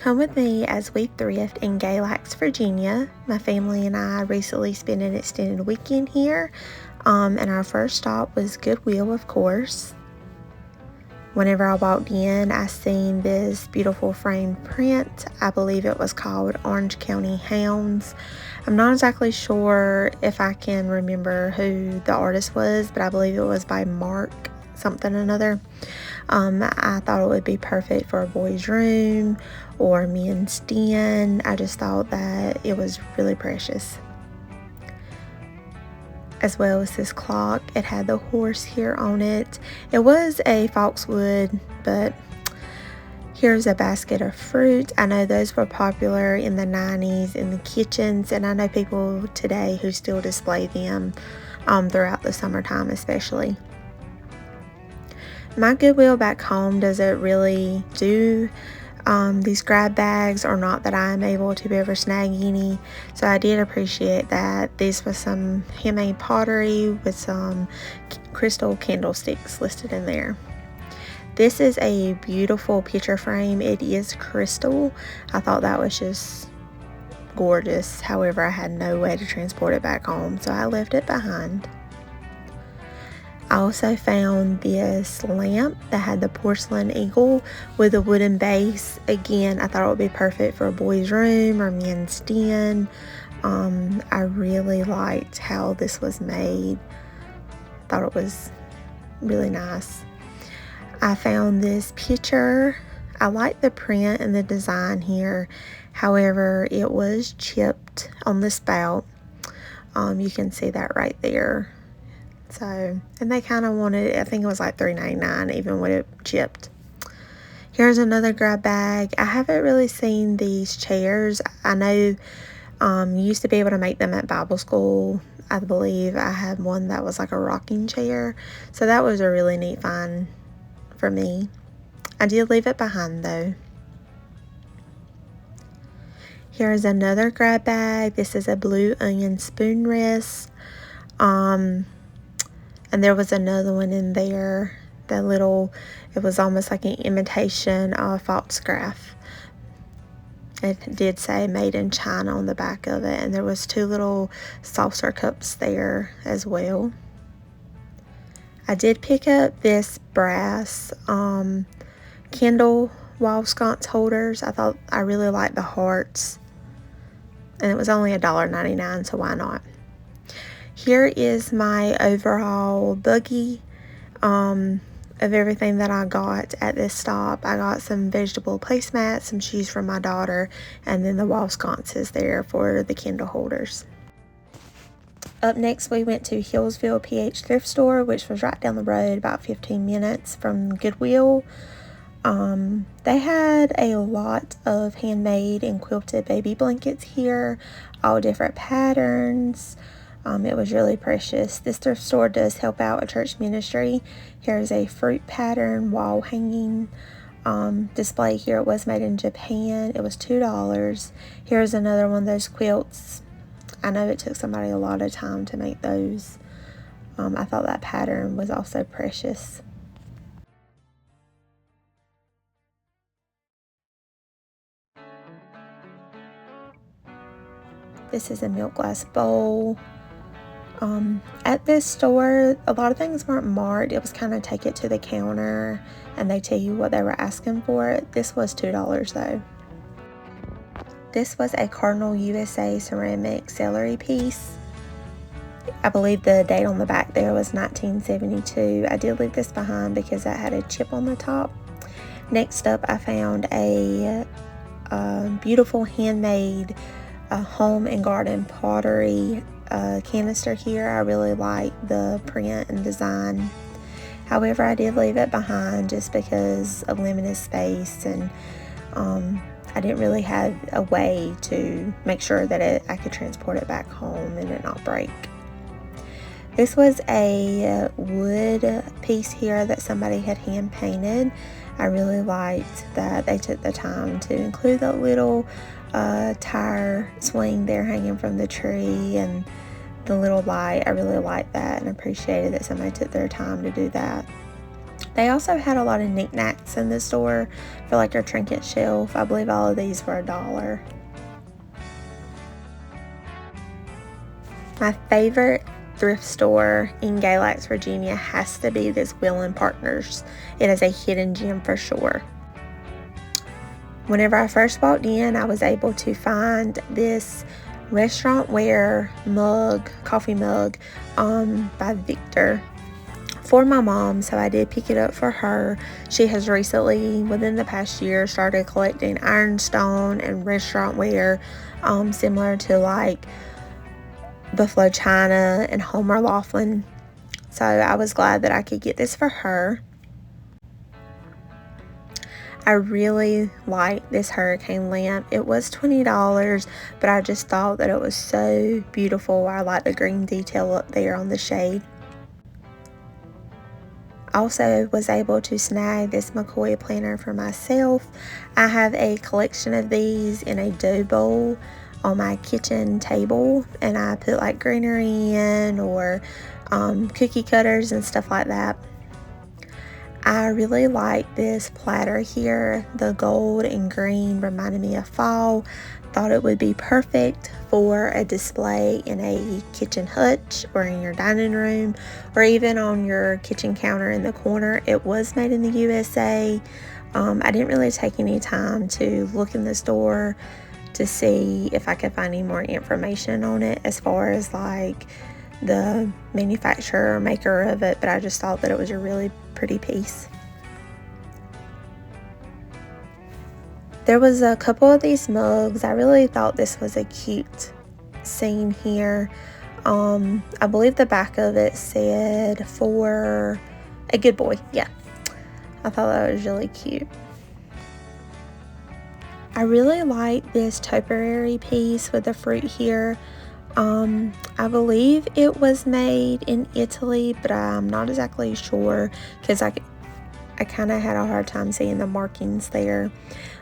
Come with me as we thrift in Galax, Virginia. My family and I recently spent an extended weekend here, and our first stop was Goodwill, of course. Whenever I walked in, I seen this beautiful framed print. I believe it was called Orange County Hounds. I'm not exactly sure if I can remember who the artist was, but I believe it was by Mark something or another. I thought it would be perfect for a boy's room or men's den. I just thought that it was really precious. As well as this clock, it had the horse here on it. It was a Foxwood, but here's a basket of fruit. I know those were popular in the 90s in the kitchens, and I know people today who still display them throughout the summertime especially. My Goodwill back home doesn't really do these grab bags, or not that I'm able to ever snag any, so I did appreciate that. This was some handmade pottery with some crystal candlesticks listed in there. This is a beautiful picture frame. It is crystal. I thought that was just gorgeous. However, I had no way to transport it back home, so I left it behind. I also found this lamp that had the porcelain eagle with a wooden base. Again, I thought it would be perfect for a boy's room or men's den. I really liked how this was made. Thought it was really nice. I found this picture. I like the print and the design here. However, it was chipped on the spout. You can see that right there. So, and they kind of wanted, I think it was like $3.99 even with it chipped. Here's another grab bag. I haven't really seen these chairs. I know you used to be able to make them at Bible school. I believe I had one that was like a rocking chair. So that was a really neat find for me. I did leave it behind though. Here's another grab bag. This is a blue onion spoon rest. And there was another one in there, it was almost like an imitation of foxcraft. It did say made in China on the back of it, and there was 2 little saucer cups there as well. I did pick up this brass candle wall sconce holders. I really liked the hearts, and it was only $1.99, so why not? Here is my overall buggy of everything that I got at this stop. I got some vegetable placemats, some shoes for my daughter, and then the wall sconces there for the Kindle holders. Up next, we went to Hillsville PH Thrift Store, which was right down the road, about 15 minutes from Goodwill. They had a lot of handmade and quilted baby blankets here, all different patterns. It was really precious. This thrift store does help out a church ministry. Here's a fruit pattern wall hanging display here. It was made in Japan. It was $2. Here's another one of those quilts. I know it took somebody a lot of time to make those. I thought that pattern was also precious. This is a milk glass bowl. At this store, a lot of things weren't marked. It was kind of take it to the counter and they tell you what they were asking for it. This was $2 though. This was a Cardinal USA ceramic celery piece. I believe the date on the back there was 1972. I did leave this behind because that had a chip on the top. Next up, I found a beautiful handmade home and garden pottery canister here. I really like the print and design. However, I did leave it behind just because of limited space, and I didn't really have a way to make sure that I could transport it back home and it not break. This was a wood piece here that somebody had hand painted. I really liked that they took the time to include that little tire swing there hanging from the tree and the little light. I really liked that and appreciated that somebody took their time to do that. They also had a lot of knickknacks in the store for like your trinket shelf. I believe all of these were $1. My favorite thrift store in Galax, Virginia has to be this Will & Partners. It is a hidden gem for sure. Whenever I first walked in, I was able to find this restaurant wear mug, coffee mug, by Victor for my mom, so I did pick it up for her. She has recently, within the past year, started collecting ironstone and restaurant wear, similar to like Buffalo China and Homer Laughlin. So I was glad that I could get this for her. I really like this hurricane lamp. It was $20, but I just thought that it was so beautiful. I like the green detail up there on the shade. Also was able to snag this McCoy planner for myself. I have a collection of these in a dough bowl on my kitchen table, and I put like greenery in or cookie cutters and stuff like that. I really like this platter here. The gold and green reminded me of fall. Thought it would be perfect for a display in a kitchen hutch or in your dining room or even on your kitchen counter in the corner. It was made in the USA. I didn't really take any time to look in the store to see if I could find any more information on it as far as like the manufacturer or maker of it, but I just thought that it was a really pretty piece. There was a couple of these mugs. I really thought this was a cute scene here. I believe the back of it said for a good boy. Yeah, I thought that was really cute. I really like this topiary piece with the fruit here. I believe it was made in Italy, but I'm not exactly sure because I kind of had a hard time seeing the markings there.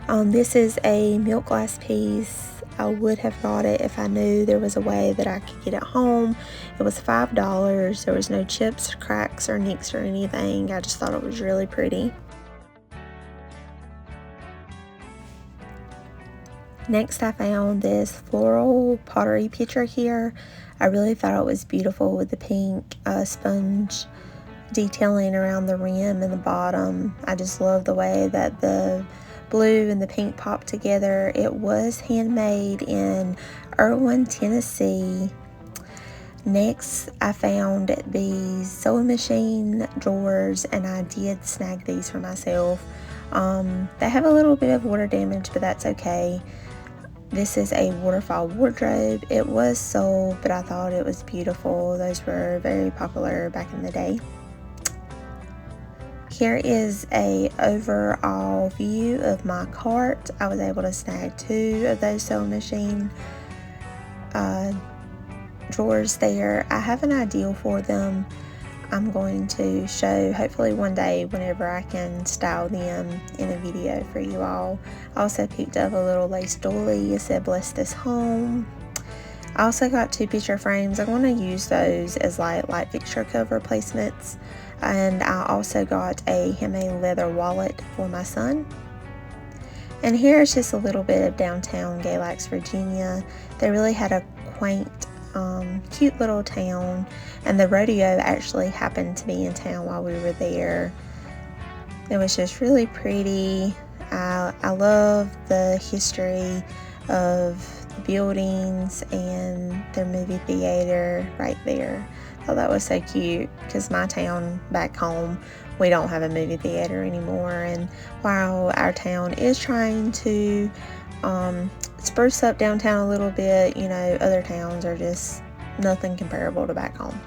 This is a milk glass piece. I would have got it if I knew there was a way that I could get it home. It was $5. There was no chips, cracks, or nicks or anything. I just thought it was really pretty. Next, I found this floral pottery pitcher here. I really thought it was beautiful with the pink sponge detailing around the rim and the bottom. I just love the way that the blue and the pink popped together. It was handmade in Erwin, Tennessee. Next, I found these sewing machine drawers, and I did snag these for myself. They have a little bit of water damage, but that's okay. This is a waterfall wardrobe. It was sold, but I thought it was beautiful. Those were very popular back in the day. Here is a overall view of my cart. I was able to snag 2 of those sewing machine drawers there. I have an ideal for them. I'm going to show hopefully one day whenever I can style them in a video for you all. I also picked up a little lace doily. It said bless this home. I also got 2 picture frames. I'm going to use those as light fixture cover placements. And I also got a handmade leather wallet for my son. And here is just a little bit of downtown Galax, Virginia. They really had a quaint, cute little town. And the rodeo actually happened to be in town while we were there. It was just really pretty. I love the history of the buildings and their movie theater right there. I thought that was so cute because my town back home, we don't have a movie theater anymore. And while our town is trying to spruce up downtown a little bit, you know, other towns are just nothing comparable to back home.